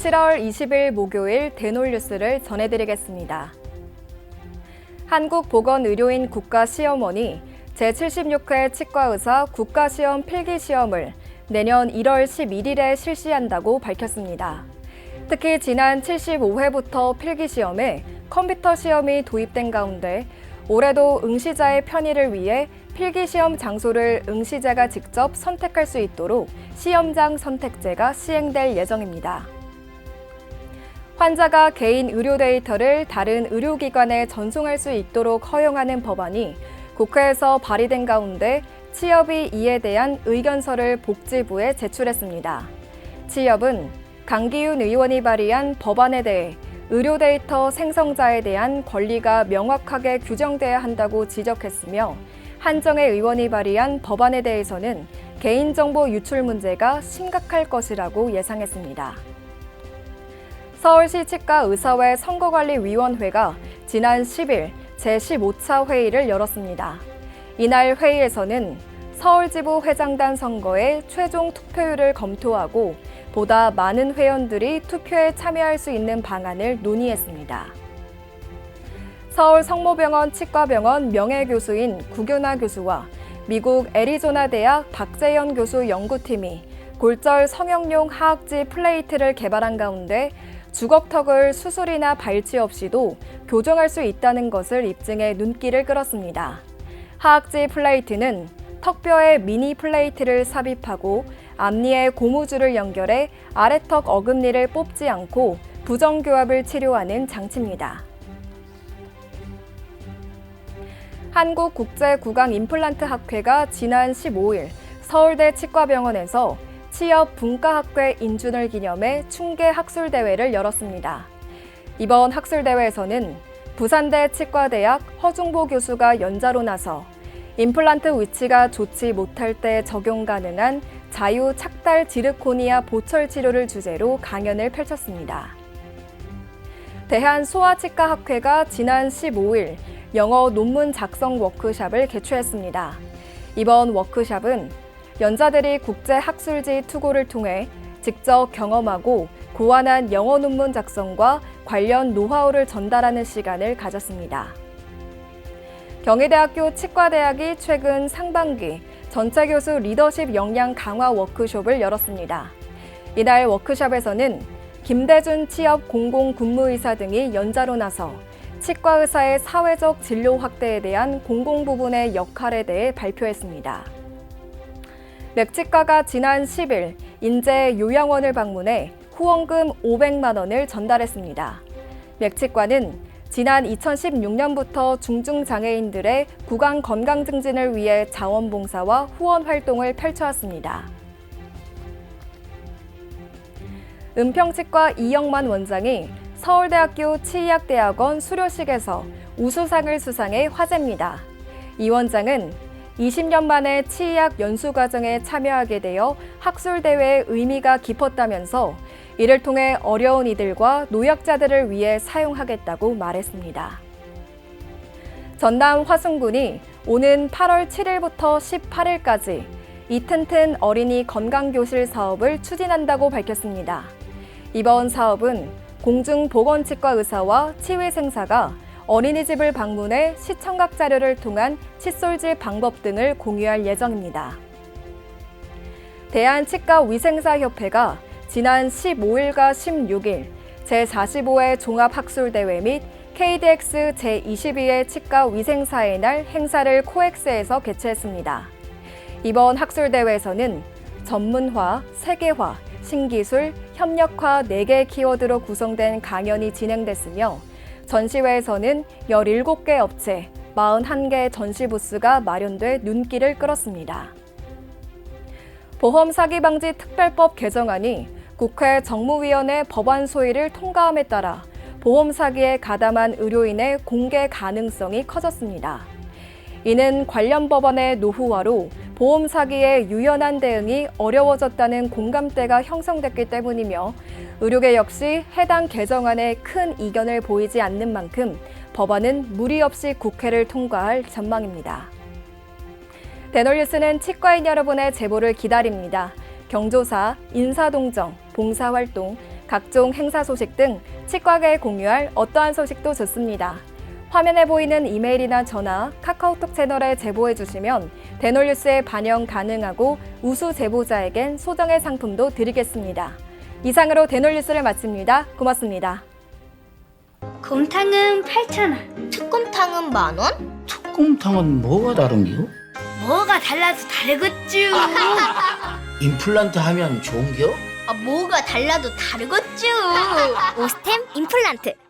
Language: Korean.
7월 20일 목요일 대놀뉴스를 전해드리겠습니다. 한국보건의료인 국가시험원이 제76회 치과의사 국가시험 필기시험을 내년 1월 11일에 실시한다고 밝혔습니다. 특히 지난 75회부터 필기시험에 컴퓨터 시험이 도입된 가운데 올해도 응시자의 편의를 위해 필기시험 장소를 응시자가 직접 선택할 수 있도록 시험장 선택제가 시행될 예정입니다. 환자가 개인 의료 데이터를 다른 의료기관에 전송할 수 있도록 허용하는 법안이 국회에서 발의된 가운데 취업이 이에 대한 의견서를 복지부에 제출했습니다. 취업은 강기훈 의원이 발의한 법안에 대해 의료 데이터 생성자에 대한 권리가 명확하게 규정돼야 한다고 지적했으며 한정혜 의원이 발의한 법안에 대해서는 개인정보 유출 문제가 심각할 것이라고 예상했습니다. 서울시 치과의사회 선거관리위원회가 지난 10일 제15차 회의를 열었습니다. 이날 회의에서는 서울지부 회장단 선거의 최종 투표율을 검토하고 보다 많은 회원들이 투표에 참여할 수 있는 방안을 논의했습니다. 서울 성모병원 치과병원 명예교수인 구균아 교수와 미국 애리조나 대학 박재현 교수 연구팀이 골절 성형용 하악지 플레이트를 개발한 가운데 주걱턱을 수술이나 발치 없이도 교정할 수 있다는 것을 입증해 눈길을 끌었습니다. 하악지 플레이트는 턱뼈에 미니 플레이트를 삽입하고 앞니에 고무줄을 연결해 아래턱 어금니를 뽑지 않고 부정교합을 치료하는 장치입니다. 한국국제구강임플란트학회가 지난 15일 서울대 치과병원에서 취업 분과학회 인준을 기념해 충계 학술대회를 열었습니다. 이번 학술대회에서는 부산대 치과대학 허중보 교수가 연자로 나서 임플란트 위치가 좋지 못할 때 적용 가능한 자유 착달 지르코니아 보철 치료를 주제로 강연을 펼쳤습니다. 대한소아치과학회가 지난 15일 영어 논문 작성 워크숍을 개최했습니다. 이번 워크숍은 연자들이 국제학술지 투고를 통해 직접 경험하고 고안한 영어 논문 작성과 관련 노하우를 전달하는 시간을 가졌습니다. 경희대학교 치과대학이 최근 상반기 전체 교수 리더십 역량 강화 워크숍을 열었습니다. 이날 워크숍에서는 김대준 취업 공공근무의사 등이 연자로 나서 치과의사의 사회적 진로 확대에 대한 공공부문의 역할에 대해 발표했습니다. 맥치과가 지난 10일 인제 요양원을 방문해 후원금 500만 원을 전달했습니다. 맥치과는 지난 2016년부터 중증장애인들의 구강 건강 증진을 위해 자원봉사와 후원 활동을 펼쳐왔습니다. 은평치과 이영만 원장이 서울대학교 치의학대학원 수료식에서 우수상을 수상해 화제입니다. 이 원장은 20년 만에 치의학 연수과정에 참여하게 되어 학술대회의 의미가 깊었다면서 이를 통해 어려운 이들과 노약자들을 위해 사용하겠다고 말했습니다. 전남 화순군이 오는 8월 7일부터 18일까지 이튼튼 어린이 건강교실 사업을 추진한다고 밝혔습니다. 이번 사업은 공중보건치과 의사와 치위생사가 어린이집을 방문해 시청각 자료를 통한 칫솔질 방법 등을 공유할 예정입니다. 대한치과위생사협회가 지난 15일과 16일 제45회 종합학술대회 및 KDX 제22회 치과위생사의 날 행사를 코엑스에서 개최했습니다. 이번 학술대회에서는 전문화, 세계화, 신기술, 협력화 4개 키워드로 구성된 강연이 진행됐으며 전시회에서는 17개 업체, 41개 전시 부스가 마련돼 눈길을 끌었습니다. 보험 사기 방지 특별법 개정안이 국회 정무위원회 법안 소위를 통과함에 따라 보험 사기에 가담한 의료인의 공개 가능성이 커졌습니다. 이는 관련 법안의 노후화로 보험 사기의 유연한 대응이 어려워졌다는 공감대가 형성됐기 때문이며 의료계 역시 해당 개정안에 큰 이견을 보이지 않는 만큼 법안은 무리 없이 국회를 통과할 전망입니다. 대놀뉴스는 치과인 여러분의 제보를 기다립니다. 경조사, 인사동정, 봉사활동, 각종 행사 소식 등 치과계에 공유할 어떠한 소식도 좋습니다. 화면에 보이는 이메일이나 전화, 카카오톡 채널에 제보해 주시면 대놀뉴스에 반영 가능하고 우수 제보자에겐 소정의 상품도 드리겠습니다. 이상으로 대놀뉴스를 마칩니다. 고맙습니다. 곰탕은 8,000원. 특곰탕은 10,000원? 특곰탕은 뭐가 다른겨? 뭐가 달라도 다르겠쥬. 임플란트 하면 좋은겨? 뭐가 달라도 다르겠죠. 오스템 임플란트.